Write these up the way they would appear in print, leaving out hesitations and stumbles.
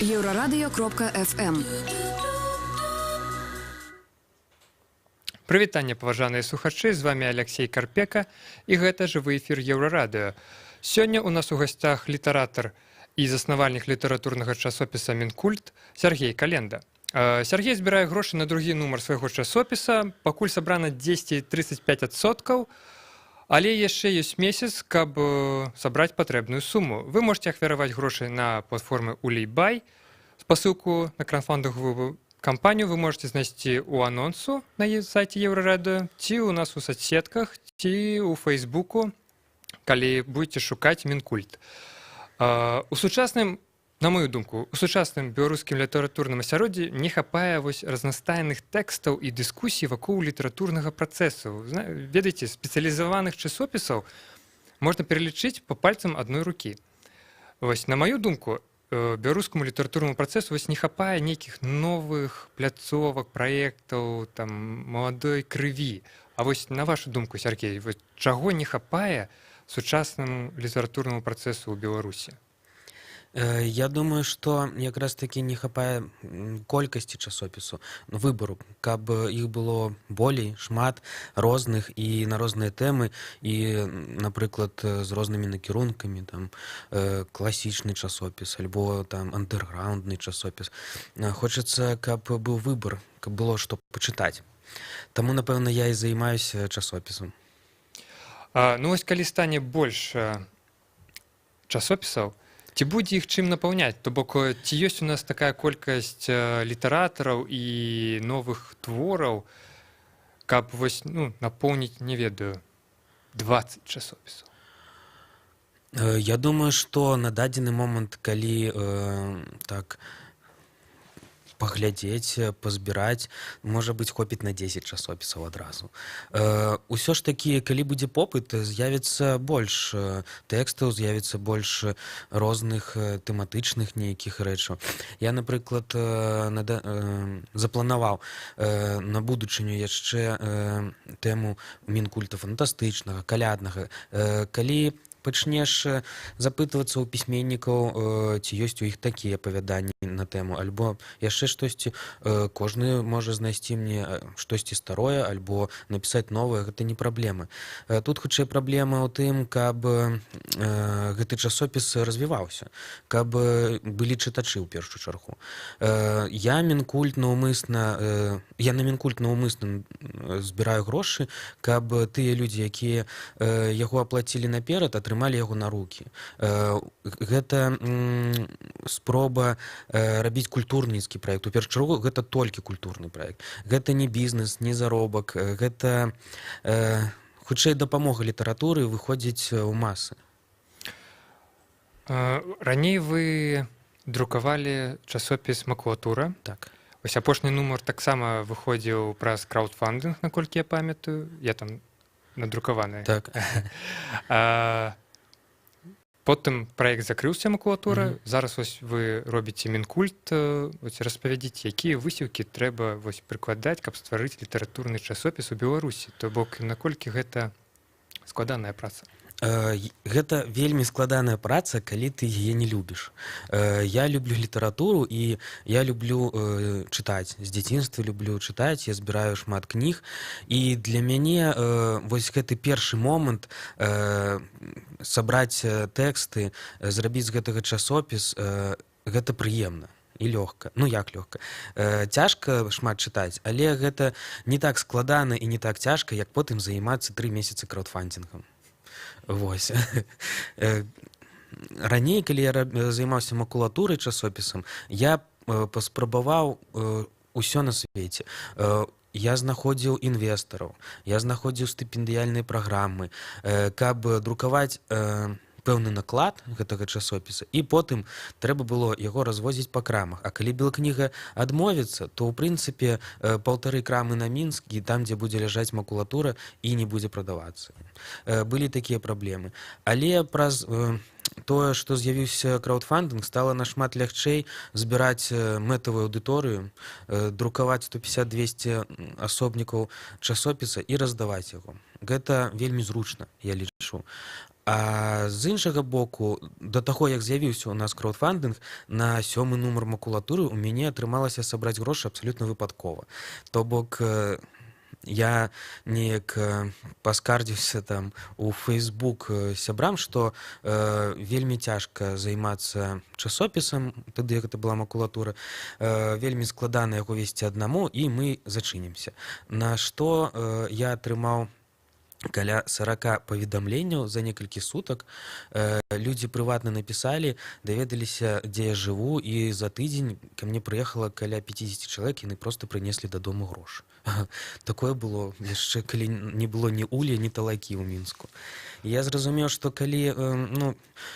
Еўрарадыё.FM. Прывітанне, паважаныя слухачы, з вами Алексей Карпека, і гэта жывы эфір Еўрарадыё. Сёння ў нас у гасцях літаратар і заснавальнік літаратурнага часопіса «Мінкульт» Сергей Календа. Сергей збірае грошы на другі нумар свайго часопіса, пакуль сабрана 10,35%, але яшчэ ёсць месяц, каб сабраць патрэбную суму. Вы можете ахвяраваць грошы на платформе Улейбай. Спасылку на краўдфандинговую кампанію вы можете знайсці ў анонсу на сайце Еўрарадыё, ці ў нас у соцсетках, ці ў Фейсбуку, калі будете шукаць Мінкульт. У сучасным, на мою думку, у сучасным беларускім літаратурным асяроддзі не хапае разнастайных тэкстаў і дыскусій вакол літаратурнага працэсу. Ведаеце, спецыялізаваных часопісаў можна пералічыць па пальцам адной рукі. На маю думку, беларускаму літаратурнаму працэсу не хапае нейкіх новых пляцовак, праектаў, маладой крыві. А на вашу думку, Сергей, чаго не хапае сучаснаму літаратурнаму працэсу ў Беларусі? Я думаю, што якраз такі не хапае колькасці часопісу, выбару, каб іх было болей, шмат розных і на розныя тэмы, і, напрыклад, з рознымі накірункамі, класічны часопіс, альбо андэрграундны часопіс. Хочацца, каб быў выбар, каб было што пачытаць. Таму, напэўна, я і займаюся часопісам. Калі стане больш часопісаў, ці будзе іх чым напаўняць? То бок, ці ёсць у нас такая колькасць літаратараў і новых твораў, каб напоўніць, не ведаю, 20 часопісаў? Я думаю, што на дадзены момант, калі паглядзець, пазбіраць, можа быць, хопіць на 10 часопісаў адразу. Усё ж такі, калі будзе попыт, з'явіцца больш тэкстаў, з'явіцца больш розных тэматычных нейкіх рэчаў. Я, напрыклад, запланаваў на будучыню яшчэ тэму Мінкульта фантастычнага, каляднага. Калі пачнеш запытвацца ў пісьменнікаў, ці ёсць у іх такія апавяданні на тэму, альбо яшчэ штосьці, кожны можа знайсці мне штосьці старое, альбо напісаць новае, гэта не праблема. Тут хутчэй праблема ў тым, каб гэты часопіс развіваўся, каб былі чытачы ў першую чаргу. Я на Мінкульт наўмысна збіраю грошы, каб тыя людзі, якія яго аплацілі наперад, атрымалі яго на рукі. Гэта спроба рабіць культурніцкі праект. У першую чаргу гэта толькі культурны праект. Гэта не бізнес, не заробак, гэта хутчэй дапамога літаратуры выходзіць у масы. Раней вы друкавалі часопіс «Макулатура». Так. Апошні нумар таксама выходзіў праз краўдфандинг, наколькі я памятаю. Я там надрукаваны. Так. Потым праект закрыўся «Макулатура». Зараз вы робіце Мінкульт. Распавядзіце, якія высілкі трэба прыкладаць, каб стварыць літаратурны часопіс у Беларусі? То бок, наколькі гэта складаная праца? Гэта вельмі складаная праца, калі ты яе не любіш. Я люблю літаратуру і я люблю чытаць. З дзяцінства люблю чытаць, я збіраю шмат кніг. І для мяне гэты першы момант сабраць тэксты, зрабіць з гэтага часопіс, гэта прыемна і лёгка. Як лёгка? Цяжка шмат чытаць, але гэта не так складана і не так цяжка, як потым займацца 3 месяцы краўдфандингам. Раней, калі я займаўся макулатурай часопісам, я паспрабаваў усё на свеце. Я знаходзіў інвестараў, я знаходзіў стыпендыяльныя праграмы, каб друкаваць пэўны наклад гэтага часопіса, і потым трэба было яго развозіць па крамах. А калі белакніга адмовіцца, то ў прынцыпе 1,5 крамы на Мінск, і там, дзе будзе ляжаць макулатура, і не будзе прадавацца. Былі такія праблемы. Але праз тое, што з'явіўся краўдфандинг, стала нашмат лягчэй збіраць мэтавую аўдыторыю, друкаваць 150-200 асобнікаў часопіса і раздаваць яго. Гэта вельмі зручна, я лічу. А з іншага боку, да таго, як з'явіўся ў нас краудфандынг, на 7-ы нумар макулатуры ў мяне атрымалася сабраць грошы абсалютна выпадкова. То бок, я неяк паскардзіўся там у Facebook сябрам, што вельмі цяжка займацца часопісам, тады як гэта была макулатура, вельмі складана яго весці аднаму, і мы зачынімся. На што я атрымаў каля 40 паведамленняў за некалькі сутак. Людзі прыватна напісалі, даведаліся, дзе я жыву, і за тыдзень ка мне прыехала каля 50 чалавек, яны проста прынеслі дадому грошы. Такое было яшчэ, калі не было ні улі, ні талакі ў Мінску. Я зразумеў, што калі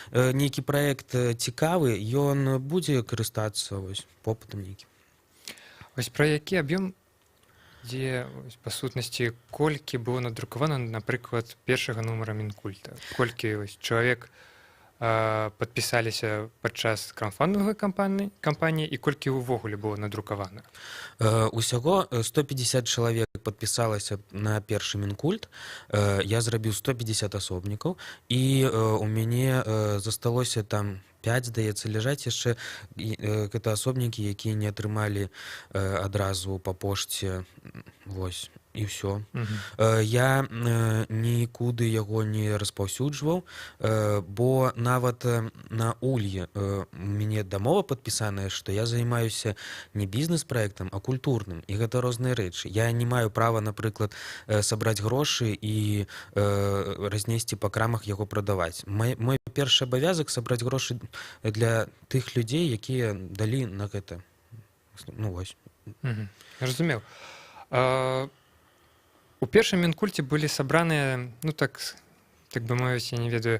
нейкі праект цікавы, ён будзе карыстацца попытам нейкім. Вось пра які аб'ём, дзе па сутнасці колькі было надрукавана, напрыклад, першага нумара Мінкульта, колькі чалавек падпісаліся падчас краўдфандынгавай кампаніі і колькі ўвогуле было надрукавана? Усяго 150 чалавек падпісалася на першы Мінкульт. Я зрабіў 150 асобнікаў, і у мяне засталося там 5, здаецца, ляжаць яшчэ гэта асобнікі, якія не атрымалі адразу па пошце. Вось, і ўсё. Я нікуды яго не распаўсюджваў, бо нават на улье у мяне дамова падпісаная, што я займаюся не бізнес-праектам, а культурным, і гэта розныя рэчы. Я не маю права, напрыклад, сабраць грошы і разнесці па крамах яго прадаваць. Мой першы абавязак сабраць грошы для тых людзей, якія далі на гэта. Ну, вось. Разумеў. У першым Мінкульце былі сабраныя, ну так бы мовіць, я не ведаю,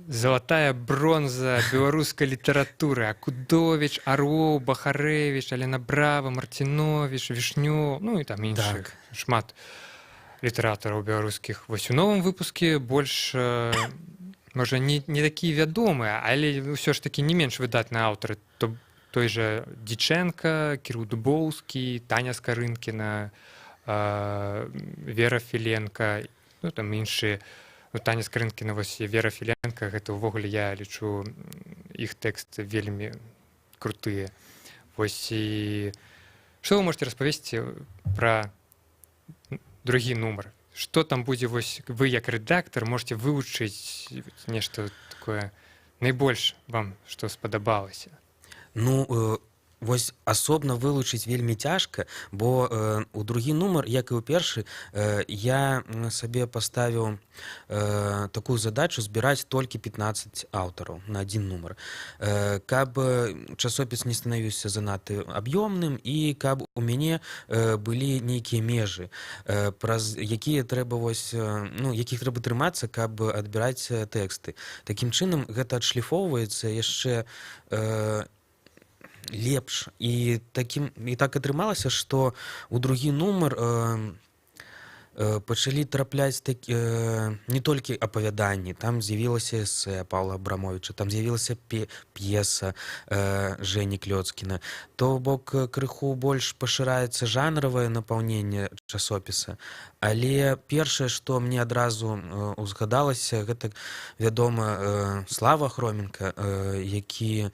залатая бронза беларускай літаратуры: Акудовіч, Ароў, Бахарэвіч, Алена Брава, Марціновіч, Вішнёў, ну і там іншых. Шмат літаратараў беларускіх. Вось у новым выпуске больш, можа, не такія вядомыя, але ўсё ж такі не менш выдатныя аўтары. Той жа Дзічэнка, Кірыл Дубоўскі, Таня Скарынкіна, Вера Філенка, ну там іншыя. Таня Скарынкіна, вось Вера Філенка, гэта ўвогуле, я лічу, іх тэксты вельмі крутыя. Вось, і што вы можаце распавесці пра другі нумар? Што там будзе, вось вы як рэдактар можаце вывучыць нешта такое найбольш вам, што спадабалася? Ну, вось асобна вылучыць вельмі цяжка, бо у другі нумар, як і ў першы, я сабе паставіў такую задачу збіраць толькі 15 аўтараў на адзін нумар. Каб часопіс не станавіўся занадта аб'ёмным, і каб у мяне былі нейкія межы, праз якія трэба якіх трэба трымацца, каб адбіраць тэксты. Такім чынам гэта адшліфоўваецца яшчэ лепш, і так атрымалася, што ў другі нумар пачалі трапляць не толькі апавяданні, там з'явілася эсэ Паўла Абрамовіча, там з'явілася п'еса Жэні Клёцкіна. То бок крыху больш пашыраецца жанравае напаўненне часопіса, але першае, што мне адразу узгадалася, гэта, вядома, Слава Хроменка, які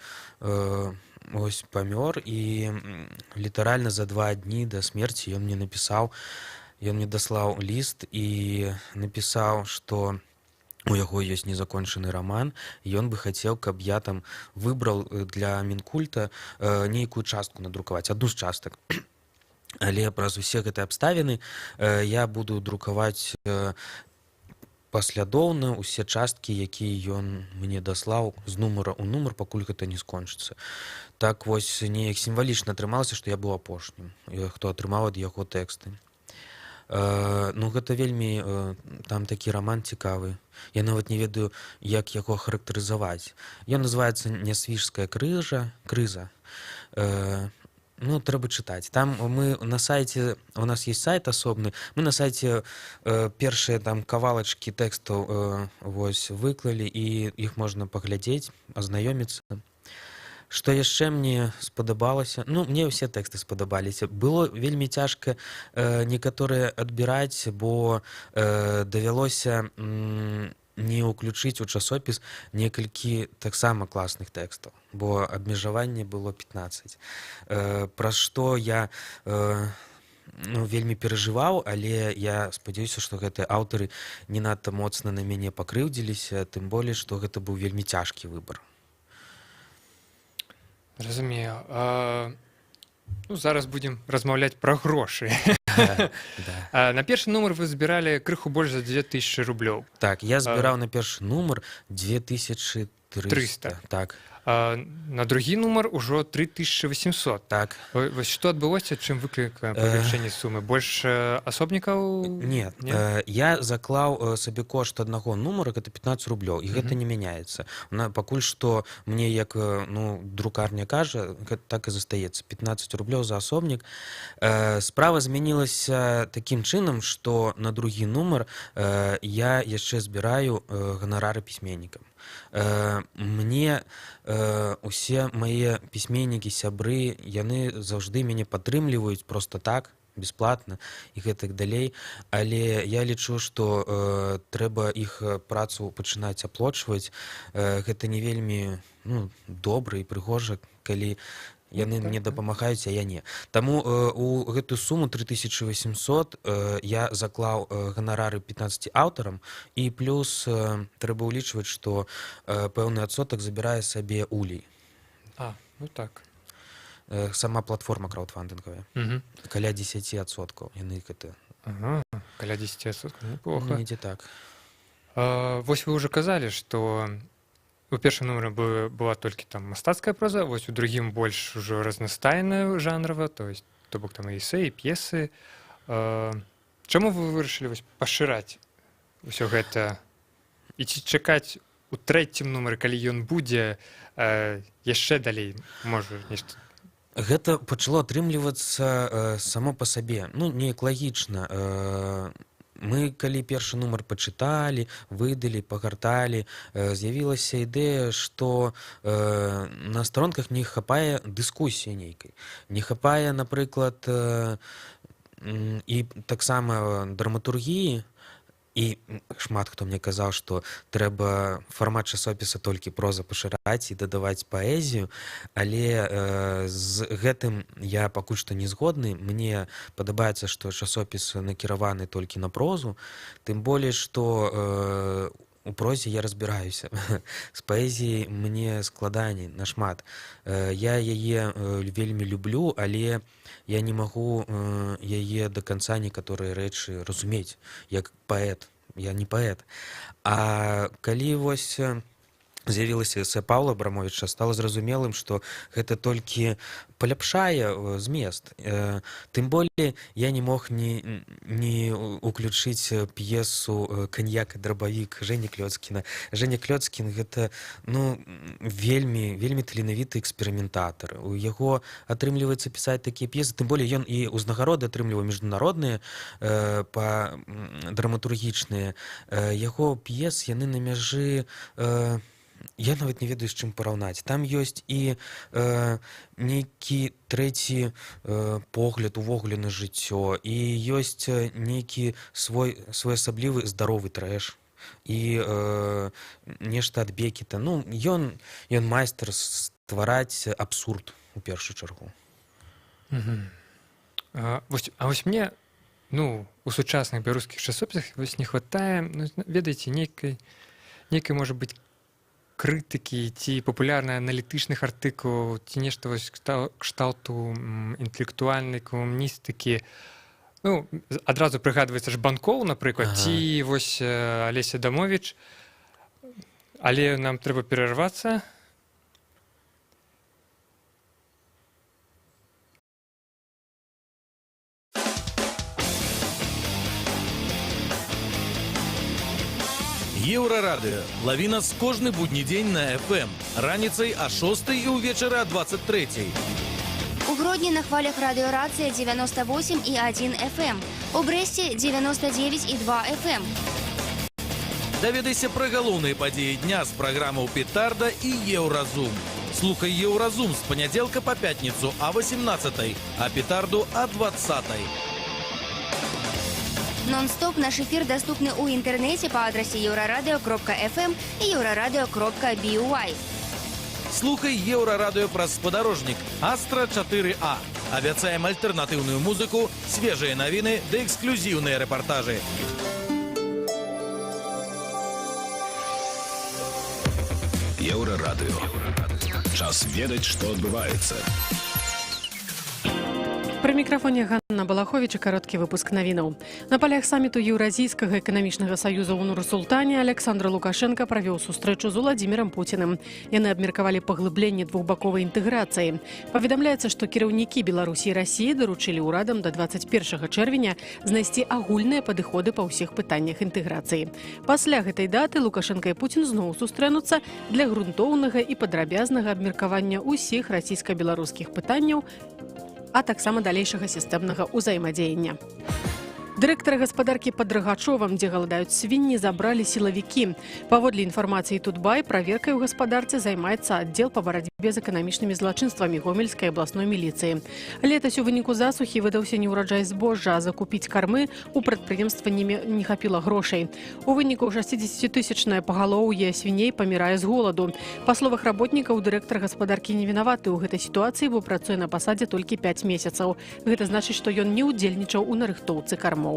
ось памёр, і літаральна за 2 дні да смерці ён мне напісаў, ён мне даслаў ліст і напісаў, што у яго ёсць незакончаны раман, і ён бы хацеў, каб я там выбраў для Мінкульта нейкую частку надрукаваць, адну з частак. Але праз усе гэтыя абставіны я буду друкаваць паслядоўна ўсе часткі, якія ён мне даслаў з нумара ў нумар, пакуль гэта не скончыцца. Так вось неяк сімвалічна атрымалася, што я быў апошнім, хто атрымаў ад яго тэксты. Ну, гэта вельмі там такі раман цікавы. Я нават не ведаю, як яго характарызаваць. Ён называецца «Нясвіжская крыза». Ну, трэба чытаць. Там мы на сайце, у нас есть сайт асобны, мы на сайце першыя там кавалачкі тэкстаў вось выклалі, і іх можна паглядзець, азнаёміцца. Што яшчэ мне спадабалася? Ну, мне ўсе тэксты спадабаліся. Было вельмі цяжка некаторыя адбіраць, бо давялося не ўключыць у часопіс некалькі таксама класных тэкстаў, бо абмежаванне было 15. Праз што я вельмі перажываў, але я спадзяюся, што гэтыя аўтары не надта моцна на мяне пакрыўдзіліся, тым болей, што гэта быў вельмі цяжкі выбар. Разумею. Зараз будзем размаўляць пра грошы. На першы нумар вы збіралі крыху больш за 2000 рублёў. Так, я збіраў на першы нумар 2300. Так. На другі нумар ужо 3800. Так. Вось што адбылося, чым выклікае павелічэнне сумы? Больш асобнікаў? Не. Я заклаў сабе кошт аднаго нумара, гэта 15 рублёў, і гэта не мяняецца. Пакуль што мне, як друкарня кажа, так і застаецца. 15 рублёў за асобнік. Справа змянілася такім чынам, што на другі нумар я яшчэ збіраю ганарары пісьменнікам. Мне усе мае пісьменнікі, сябры, яны заўжды мяне падтрымліваюць проста так, бесплатна і гэтак далей, але я лічу, што трэба іх працу пачынаць аплочваць. Гэта не вельмі добра і прыгожа, калі яны мне дапамагаюць, а я не. Таму у гэтую суму 3800 я заклаў ганарары 15 аўтарам, і плюс трэба ўлічваць, што пэўны адсотак забірае сабе улей. Так. Сама платформа краўдфандынгавая. Каля 10%. Яны гэта... Каля 10%. Неплохо. Недзе так. Вось вы ўжо казалі, што у першым нумары была толькі там мастацкая проза, вось у другім больш ужо разнастайная жанрава, то бок там і эсэ, і п'есы. Чаму вы вырашылі пашыраць усё гэта? І ці чакаць у трэцім нумары, калі ён будзе, яшчэ далей, можа, нешта? Гэта пачало атрымлівацца само па сабе. Неяк лагічна. Мы, калі першы нумар пачыталі, выдалі, пагарталі, з'явілася ідэя, што на старонках не хапае дыскусіі нейкай. Не хапае, напрыклад, і таксама драматургіі, і шмат хто мне казаў, што трэба фармат часопіса толькі проза пашыраць і дадаваць паэзію, але з гэтым я пакуль што не згодны. Мне падабаецца, што часопіс накіраваны толькі на прозу, тым болей, што у прозе я разбіраюся. З паэзіяй мне складаней нашмат. Я яе вельмі люблю, але я не магу яе да канца некаторыя рэчы разумець, як паэт. Я не паэт. А калі вось з'явілася эсэ Паўла Абрамовіча, стала зразумелым, што гэта толькі паляпшае змест. Тым болей я не мог не уключыць п'есу «Каньяк і драбавік» Жэні Клёцкіна. Жэня Клёцкін — гэта вельмі таленавіты эксперыментатар. У яго атрымліваецца пісаць такія п'есы, тым болей ён і ўзнагароды атрымліваў міжнародныя драматургічныя. Яго п'ес, яны на мяжы... Я нават не ведаю, з чым параўнаць. Там ёсць і нейкі трэці погляд увогуле на жыццё, і ёсць нейкі своеасаблівы здаровы трэш, і нешта ад Бекета. Ён майстар ствараць абсурд у першую чаргу. А вось мне, у сучасных беларускіх часопісах не хватае, ведаеце, нейкай, можа быць, крытыкі ці папулярна аналітычных артыкулаў, ці нешта кшталту інтэлектуальнай колумністыкі. Адразу прыгадваецца Жбанкоў, напрыклад, ці вось Алеся Адамовіч. Але нам трэба перарвацца. Еўрарадыё. Лаві нас кожны будні дзень на FM. Раніцай о 6 і ўвечары о 23. У Гродні на хвалях радыёрацыя 98,1 FM. У Брэсце 99,2 FM. Даведайся пра галоўныя падзеі дня з праграмаў «Петарда» і «Еўразум». Слухай «Еўразум» з панядзелка па пятніцу о 18, а «Петарду» о 20. Нон-стоп наш эфир доступны у интернете по адресе euroradio.fm и euroradio.by. Слухай Еўрарадыё праз спадарожнік Астра 4А. Абяцаем альтэрнатыўную музыку, свежыя навіны ды эксклюзіўныя рэпартажы. Еўрарадыё. Час ведаць, што адбываецца. Пры мікрафоне Ганна Балаховіч і кароткі выпуск навінаў. На палях саміту Еўразійскага эканамічнага саюза ў Нур-Султане Александр Лукашенко правёў сустрэчу з Уладзімірам Пуціным. Яны абмеркавалі паглыбленне двухбаковай інтэграцыі. Паведамляецца, што кіраўнікі Беларусі і Расіі даручылі ўрадам да 21 чэрвеня знайсці агульныя падыходы па ўсіх пытаннях інтэграцыі. Пасля гэтай даты Лукашенко і Пуцін зноў сустрэнуцца для грунтоўнага і падрабязнага абмеркавання ўсіх расійска-беларускіх пытанняў, а таксама далейшага сістэмнага ўзаемадзеяння. Дырэктара гаспадаркі пад Рагачовам, дзе галадаюць свінні, забралі сілавікі. Паводле інфармацыі Тутбай, праверкай у гаспадарцы займаецца аддзел па барацьбе з эканамічнымі злачынствамі Гомельскай абласной міліцыі. Летась у выніку засухі выдаўся неўраджай збожжа, а закупіць кармы у прадпрыемства не хапіла грошай. У выніку 60-тысячнае пагалоўе свіней памірае з голаду. Па словах работнікаў, дырэктар гаспадаркі не вінаваты ў гэтай сітуацыі, бо працуе на пасадзе толькі 5 месяцаў. Гэта значыць, што ён не ўдзельнічаў у нарыхтоўцы кармоў.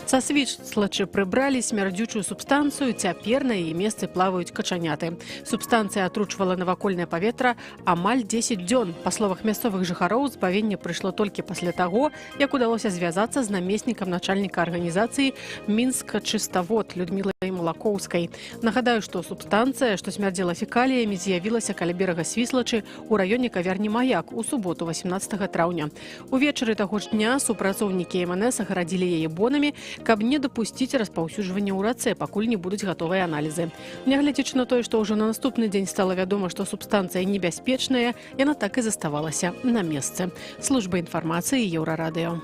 Са свіслачы прыбралі смярдзючую субстанцыю, цяпер на яе месцы плаваюць качаняты. Субстанцыя атручвала навакольнае паветра амаль 10 дзён. Па словах мясцовых жыхароў, збавенне прыйшло толькі пасля таго, як удалося звязацца з намеснікам начальніка арганізацыі Мінска-чыставод Людмілай Малакоўскай. Нагадаю, што субстанцыя, што смярдзела фекаліямі, з'явілася каля берага Свіслачы ў раёне кавярні «Маяк» у суботу 18 траўня. Увечары таго ж дня супрацоўнікі МНС агарадзілі яе бонамі, каб не дапусціць распаўсюджвання ў рацэ, пакуль не будуць гатовыя аналізы. Нягледзячы на тое, што ўжо на наступны дзень стала вядома, што субстанцыя небяспечная, яна так і заставалася на месцы. Служба інфармацыі Еўрарадыё.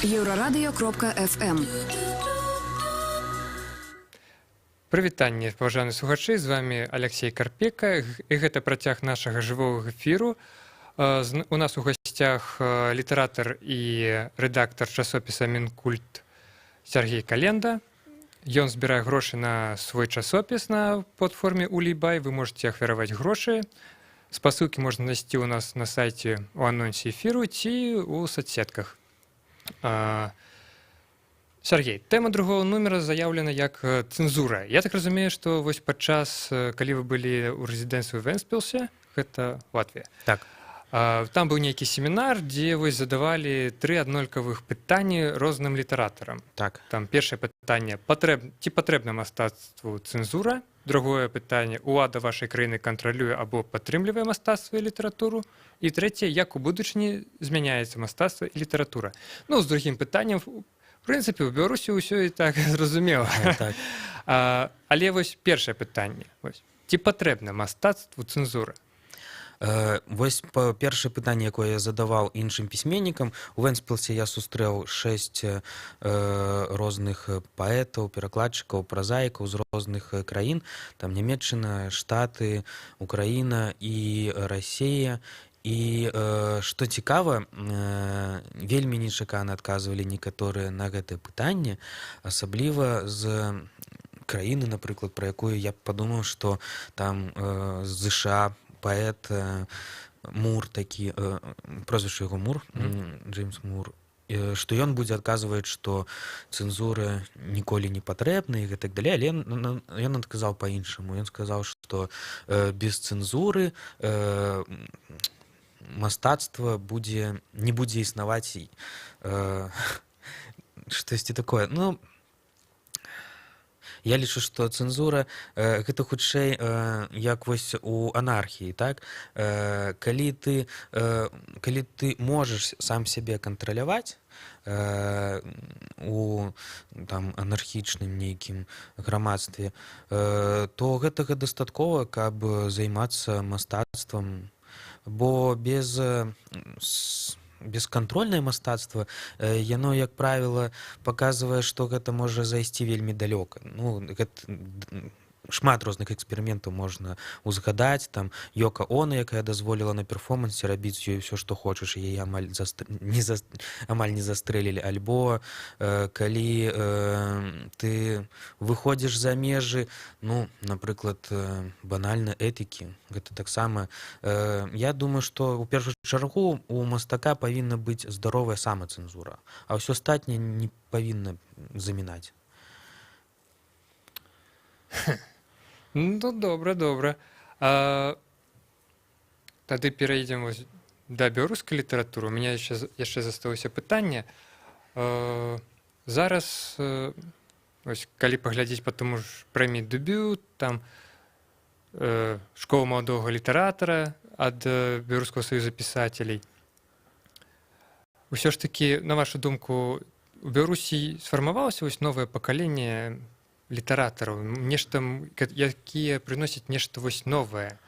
Еўрарадыё.фм. Прывітанне, паважаны слухачы, з вами Алексей Карпека, і гэта працяг нашага жывога эфіру. У нас у гасцях літаратар і рэдактар часопіса «Мінкульт» Сергей Календа. Ён збірае грошы на свой часопіс на платформе Улибай. Вы можете ахвяраваць грошы. Спасылкі можна знайсці ў нас на сайце у анонсе эфіру ці ў соцсетках. Сергей, тэма другого нумера заяўлена як цэнзура. Я так разумею, што вось падчас, калі вы былі ў рэзідэнцыі ў Вэнспілсе, гэта Латвія. Так. Там быў нейкі семінар, дзе вось задавалі 3 аднолькавых пытанні розным літаратарам. Так. Там першае пытанне, ці патрэбна мастацтву цэнзура? Другое пытанне, улада вашай краіны кантралюе або падтрымлівае мастацтва і літаратуру? І трэцяе, як у будучыні змяняецца мастацтва і літаратура? Ну, з другім пытаннем, в прынцыпе, у Беларусі ўсё і так зразумела. Так. Але вось першае пытанне. Ці патрэбна мастацтву цэнзура? Вось першае пытанне, якое я задаваў іншым пісьменнікам. У Вэнспілсе я сустрэў 6 розных паэтаў, перакладчыкаў, празаікаў з розных краін. Там Нямецчына, Штаты, Украіна і Расія. І што цікава, вельмі нечакана адказвалі некаторыя на гэтае пытанне, асабліва з краіны, напрыклад, пра якую я падумаў, што там з ЗША паэт Мур такі, прозвішча яго Мур, Джеймс Мур, што ён будзе адказваць, што цэнзура ніколі не патрэбна і гэтак далей, але ён адказаў па-іншаму. Ён сказаў, што без цэнзуры мастацтва не будзе існаваць штосьці такое. Ну, я лічу, што цэнзура гэта хутчэй як вось у анархіі, так? Калі ты можаш сам сябе кантраляваць у там анархічным нейкім грамадстве, то гэтага дастаткова, каб займацца мастацтвам. Бо бескантрольнае мастацтва, яно, як правіла, паказвае, што гэта можа зайсці вельмі далёка. Ну, шмат розных эксперыментаў можна узгадаць, там Йока Оно, якая дазволіла на перформансе рабіць з ёй ўсё, што хочаш, і яе амаль не застрэлілі. Альбо калі ты выходзіш за межы, ну, напрыклад, банальна этыкі, гэта таксама, я думаю, што ў першую чаргу у мастака павінна быць здаровая самацэнзура, а ўсё астатняе не павінна замінаць. Ну, добра, добра. Тады перейдзем да беларускай літаратуры. У мяне яшчэ засталося пытанне. Зараз, калі паглядзець па таму ж прэміі «Дэбют», там школа маладога літаратара ад Беларускага саюза пісацелей. Усё ж такі, на вашу думку, у Беларусі сфармавалася новае пакаленне літаратараў, нешта, якія прыносяць нешта новае,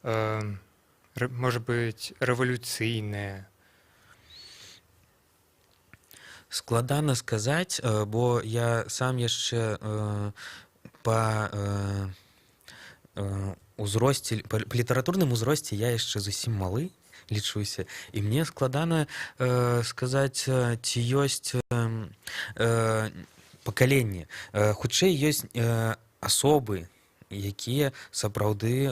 можа быць, рэвалюцыйнае? Складана сказаць, бо я сам яшчэ па літаратурным узросце я яшчэ зусім малы, лічуся, і мне складана сказаць, ці ёсць пакаленне. Хутчэй ёсць асобы, якія сапраўды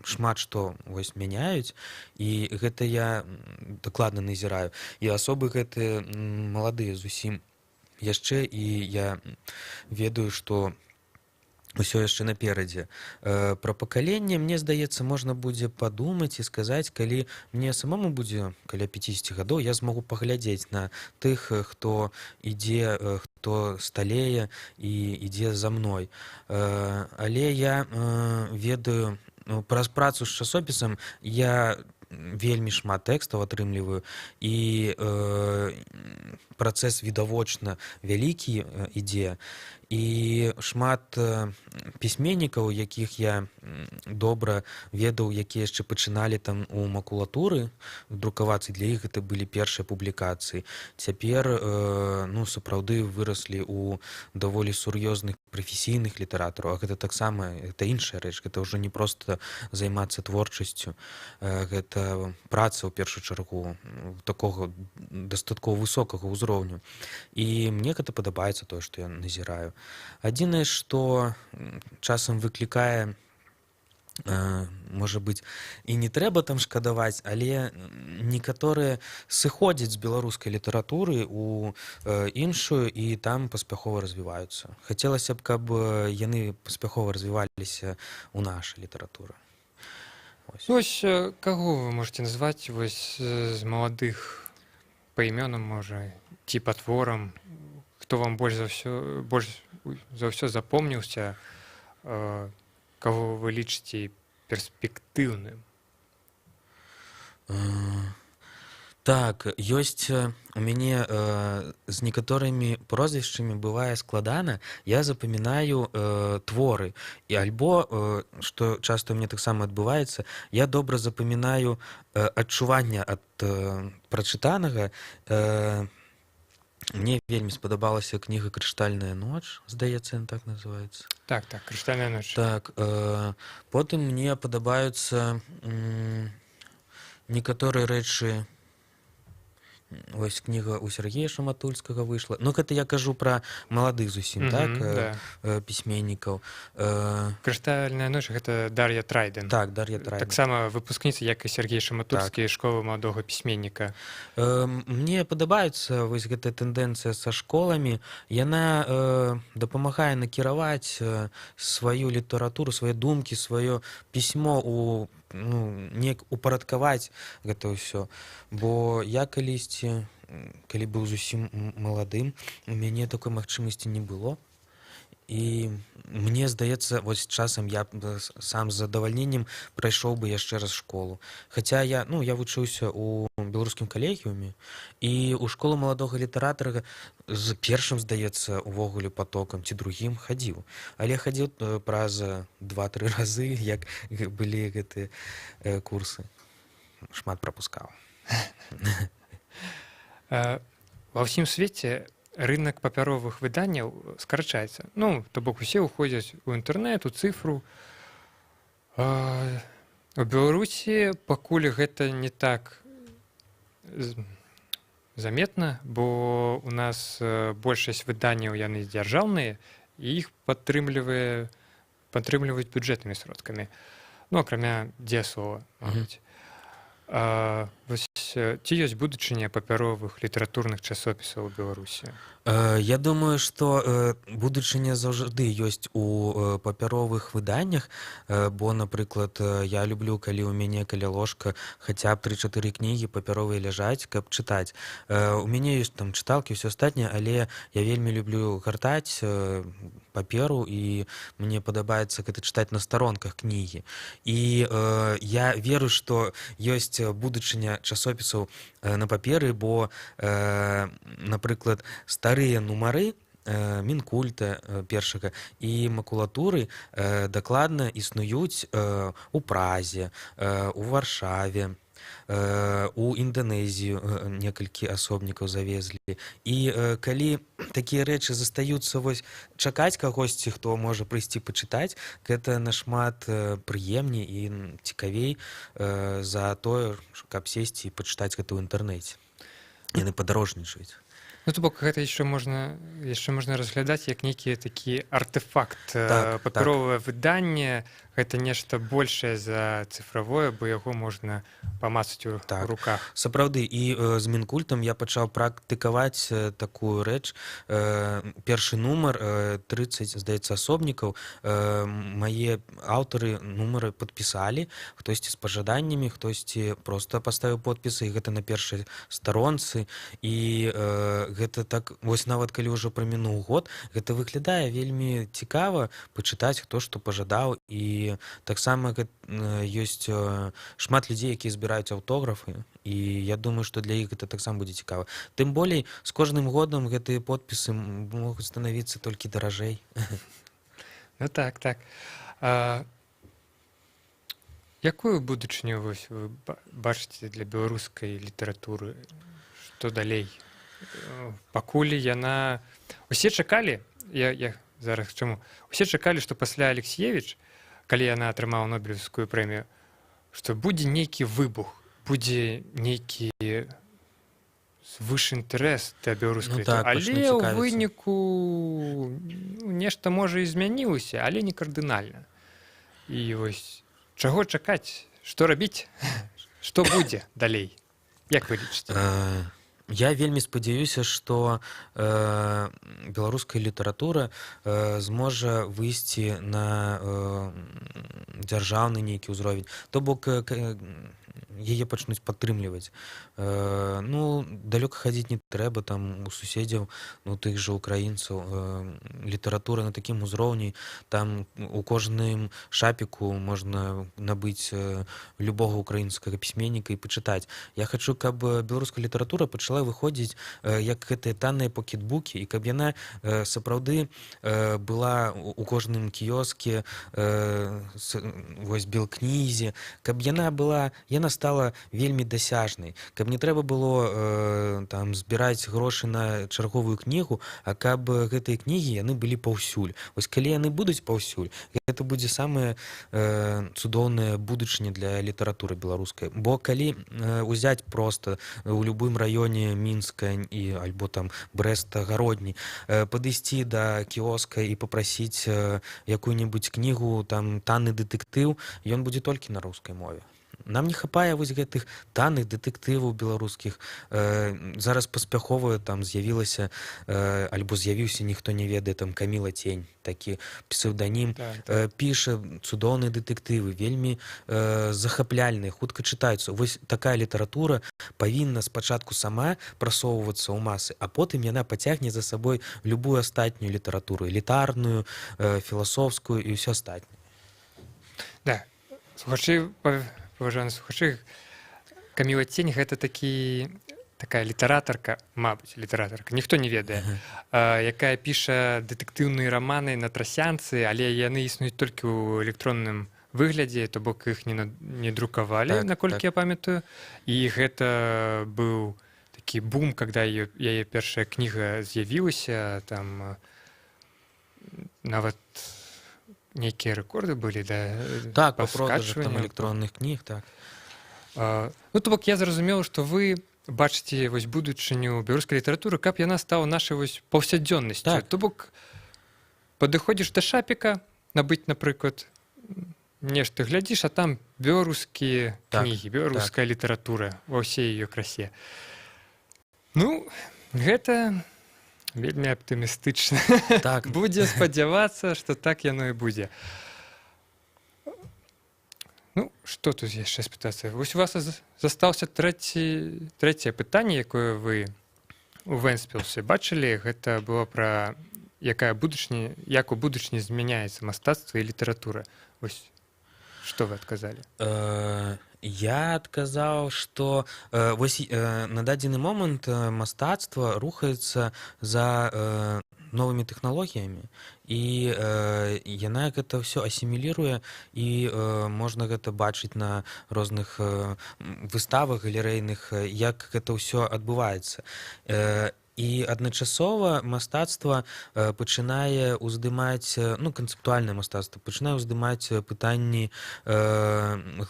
шмат што мяняюць, і гэта я дакладна назіраю. І асобы гэтыя маладыя зусім яшчэ, і я ведаю, што усё яшчэ наперадзе. Пра пакаленне, мне здаецца, можна будзе падумаць і сказаць, калі мне самому будзе каля 50 гадоў, я змогу паглядзець на тых, хто ідзе, хто сталее і ідзе за мной. Але я ведаю, праз працу з часопісам я вельмі шмат тэкстаў атрымліваю, і працэс відавочна вялікі ідзе, і шмат пісьменнікаў, якіх я добра ведаў, якія яшчэ пачыналі там у макулатуры друкавацца, для іх гэта былі першыя публікацыі. Цяпер, ну, сапраўды выраслі ў даволі сур'ёзных прафесійных літаратараў, а гэта таксама, гэта іншая рэч, гэта ўжо не проста займацца творчасцю, гэта праца, ў першую чаргу, такога дастаткова высокага ўзроўню. І мне гэта падабаецца, тое, што я назіраю. Адзінае, што часам выклікае, можа быць, і не трэба там шкадаваць, але некаторыя сыходзяць з беларускай літаратуры ў іншую і там паспяхова развіваюцца. Хацелася б, каб яны паспяхова развіваліся ў нашай літаратуры. Вось каго вы можаце назваць з маладых па імёнам, можа, ці па творам, хто вам больш за ўсё запомніўся, каго вы лічыце перспектыўным? Так, ёсць у мяне з некаторымі прозвішчамі бывае складана, я запамінаю творы, і альбо, што часта мне таксама адбываецца, я добра запамінаю адчуванне ад прачытанага. Мне вельмі спадабалася кніга «Крыштальная ноч», здаецца, яна так называецца. Так, «Крыштальная ноч». Так, потым мне падабаюцца некаторыя рэчы. Вось кніга у Сергея Шаматульскага выйшла. Ну, гэта я кажу пра маладых зусім, так, пісьменнікаў. «Крыштальная ноч» — гэта Дар'я Трайден. Так, Дар'я Трайден. Таксама выпускніца, як і Сергей Шаматульскі, школы маладога пісьменніка. Мне падабаецца вось гэтая тэндэнцыя са школамі. Яна дапамагае накіраваць сваю літаратуру, свае думкі, сваё пісьмо у неяк упарадкаваць гэта ўсё. Бо я калісьці, калі быў зусім маладым, у мяне такой магчымасці не было. І мне здаецца, вось часам я сам з задавальненнем прайшоў бы яшчэ раз школу. Хаця я вучыўся ў беларускім калегіуме, і ў школу маладога літаратара з першым, здаецца, увогуле потокам ці другім хадзіў. Але хадзіў праз 2-3 разы, як былі гэтыя курсы. Шмат прапускаў. Ва ўсім свеце рынок папяровых выданняў скарачаецца. Ну, то бок усе ўходзяць у інтэрнэт, у цифру. У Беларусі пакуль гэта не так заметна, бо у нас большасць выданняў яны дзяржаўныя, і іх падтрымліваюць бюджэтнымі сродкамі. Ну, акрамя дзеслова, мабыць. Ці ёсць будучыня папяровых літаратурных часопісаў у Беларусі? Я думаю, што будучыня заўжды ёсць у папяровых выданнях, бо, напрыклад, я люблю, калі ў мяне каля ложка хаця б 3-4 кнігі папяровыя ляжаць, каб чытаць. У мяне ёсць там чыталкі, ўсё астатняе, але я вельмі люблю гартаць паперу, і мне падабаецца гэта чытаць на старонках кнігі. І я веру, што ёсць будучыня часопісаў на паперы, бо, напрыклад, старыя нумары Мінкульта першага і макулатуры дакладна існуюць у Празе, у Варшаве, у Інданезію некалькі асобнікаў завезлі. І калі такія рэчы застаюцца, вось чакаць кагосьці, хто можа прыйсці пачытаць, гэта нашмат прыемней і цікавей за тое, каб сесці і пачытаць гэта ў інтэрнэце. Яны падарожнічаюць. Ну, то бок гэта яшчэ можна разглядаць як нейкі такі артефакт. Папяровае выданне — гэта нешта большае за цифравое, бо яго можна памацаць у руках. Сапраўды, і з Мінкультам я пачаў практыкаваць такую рэч. Першы нумар, 30, здаецца, асобнікаў, мае аўтары нумары падпісалі, хтосьці з пажаданнямі, хтосьці проста паставіў подпісы, і гэта на першай старонцы. І гэта так, вось нават калі ўжо прамінуў год, гэта выглядае вельмі цікава пачытаць, хто што пажадаў. І таксама ёсць шмат людзей, якія збіраюць аўтографы, і я думаю, што для іх гэта таксама будзе цікава. Тым болей, з кожным годам гэтыя подпісы могуць станавіцца толькі даражэй. Ну так. Якую будучыню вы бачыце для беларускай літаратуры? Што далей? Пакуль яна... Усе чакалі, я зараз чаму? Усе чакалі, што пасля Алексіевіч, калі яна атрымала Нобелевскую прэмію, што будзе нейкі выбух, будзе нейкі звыш інтарэс да беларускай літаратуры. Але ў выніку нешта можа і змянілася, але не кардынальна. І вось чаго чакаць? Што рабіць? Што будзе далей? Як вы лічыце? Я вельмі спадзяюся, што беларуская літаратура зможа выйсці на дзяржаўны нейкі ўзровень. То бок яе пачнуць падтрымліваць. Ну, далёка хадзіць не трэба, там у суседзяў, ну, тых жа украінцаў, літаратура на такім узроўні, там у кожным шапіку можна набыць любога украінскага пісьменніка і пачытаць. Я хачу, каб беларуская літаратура пачала выходзіць як гэтыя танныя пакетбукі, і каб яна сапраўды была у кожным кіёске, вось белкнізе, каб яна стала вельмі дасяжнай, каб не трэба было там збіраць грошы на чарговую кнігу, а каб гэтыя кнігі яны былі паўсюль. Вось калі яны будуць паўсюль, гэта будзе самая цудоўная будучыня для літаратуры беларускай. Бо калі ўзяць проста у любым раёне Мінска альбо там Брэста, Гародні, падысці да кіоска і папрасіць якую-небудзь кнігу, там танны дэтэктыў, ён будзе толькі на рускай мове. Нам не хапае вось гэтых танных дэтэктываў беларускіх. Зараз паспяхова там з'явілася, альбо з'явіўся, ніхто не ведае, там Каміла Цень, такі псеўданім, піша цудоўныя дэтэктывы, вельмі захапляльныя, хутка чытаюцца. Вось такая літаратура павінна спачатку сама прасоўвацца ў масы, а потым яна пацягне за сабой любую астатнюю літаратуру, элітарную, філасофскую і ўсё астатняе. Да, паважаны слухачы, Каміла Цень — гэта такая літаратарка, мабыць, літаратарка, ніхто не ведае, якая піша дэтэктыўныя раманы на трасянцы, але яны існуюць толькі ў электронным выглядзе, то бок іх не друкавалі, наколькі я памятаю. І гэта быў такі бум, когда яе першая кніга з'явілася, там нават нейкія рэкорды былі, да, Так, па по продажах там скачванню. электронных книг, так. Ну, то бок я зразумеў, што вы бачыце вось будучыню беларускай літаратуры, каб яна стала нашай вось паўсядзённасцю. Так. То бок падыходзіш да шапіка, набыць, напрыклад, нешта глядзіш, а там беларускія Так, кнігі, беларуская літаратура ва ўсей яе красе. Ну, гэта вельмі аптымістычна. Так. Будзе спадзявацца, што так яно і будзе. Ну, што тут яшчэ спытацца? Вось у вас застаўся трэцяе пытанне, якое вы у Вэнспілсе бачылі. Гэта было пра як у будучыні змяняецца мастацтва і літаратура. Вось што вы адказалі? Я адказаў, што на дадзены момант мастацтва рухаецца за новымі тэхналогіямі, і яна гэта ўсё асіміліруе, і можна гэта бачыць на розных выставах галерэйных, як гэта ўсё адбываецца. І адначасова мастацтва пачынае ўздымаць, ну, канцэптуальнае мастацтва пачынае ўздымаць пытанні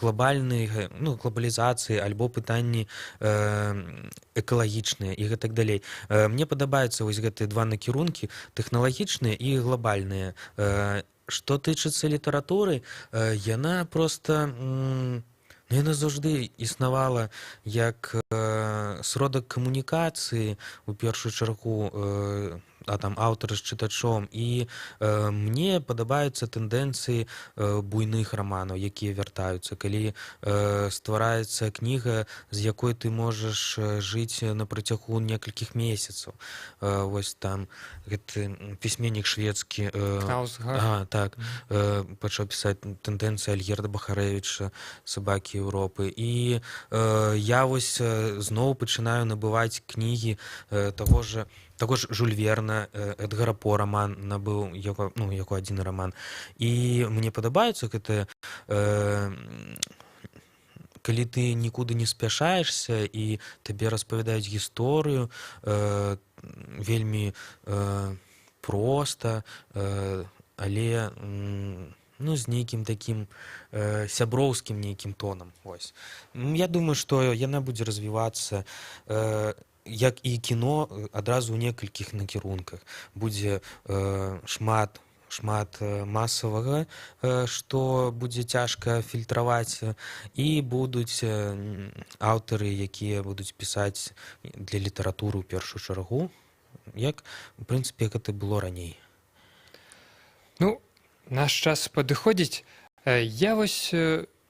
глобальнай, ну, глобалізацыі альбо пытанні экалагічныя і гэтак далей. Мне падабаюцца вось гэтыя два накірункі, тэхналагічныя і глобальныя. Што тычыцца літаратуры, яна проста яна заўжды існавала як сродак камунікацыі, у першую чаргу, аўтара з чытачом, і мне падабаюцца тэндэнцыі буйных раманаў, якія вяртаюцца, калі ствараецца кніга, з якой ты можаш жыць на працягу некалькіх месяцаў. Вось там гэты пісьменнік шведскі так пачаў пісаць тэндэнцыі Альгерда Бахарэвіча «Сабакі Еўропы», і я вось зноў пачынаю набываць кнігі таго ж Жюль Верна, Эдгара По раман набыў, яго адзін раман. І мне падабаюцца гэтыя, калі ты нікуды не спяшаешся і табе распавядаюць гісторыю вельмі проста, але з нейкім такім сяброўскім нейкім тонам. Я думаю, што яна будзе развівацца, як і кіно, адразу ў некалькіх накірунках. Будзе шмат масавага, што будзе цяжка фільтраваць, і будуць аўтары, якія будуць пісаць для літаратуры ў першую чаргу, як, у прынцыпе, гэта было раней. Ну, наш час падыходзіць. Я вось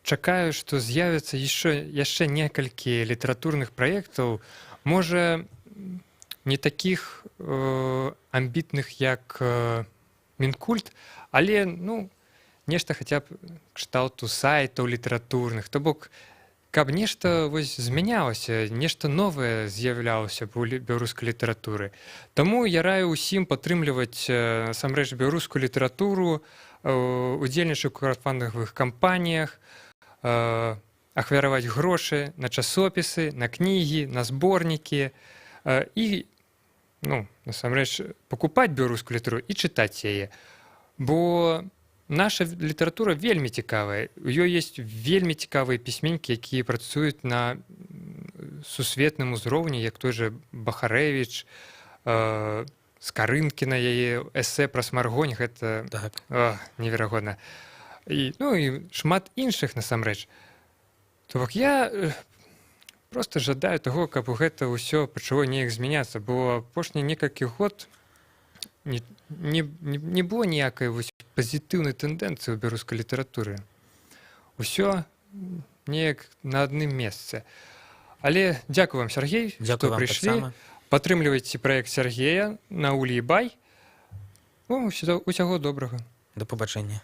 чакаю, што з'явіцца яшчэ некалькі літаратурных праектаў, можа, не такіх амбітных, як Мінкульт, але, нешта хаця б кшталту сайтаў літаратурных. То бок, каб нешта змянялася, нешта новае з'яўлялася ў беларускай літаратуры. Таму я раю ўсім падтрымліваць насамрэч беларускую літаратуру, удзельнічаць у краўдфандынгавых кампаніях, ахвяраваць грошы на часопісы, на кнігі, на зборнікі і, насамрэч, пакупаць беларускую літаратуру і чытаць яе. Бо наша літаратура вельмі цікавая. У ёй ёсць вельмі цікавыя пісьменнікі, якія працуюць на сусветным узроўні, як той жа Бахарэвіч, Скарынкіна, яе эсэ пра Смаргонь, гэта неверагодна. І шмат іншых, насамрэч. То бок я проста жадаю таго, каб гэта ўсё пачало неяк змяняцца, бо апошнія некалькі год не было ніякай пазітыўнай тэндэнцыі ў беларускай літаратуры. Усё неяк на адным месцы. Але дзякую вам, Сергей, што прыйшлі. Падтрымлівайце праект Сергея на Улі і Бай. Усяго добрага. Да пабачэння.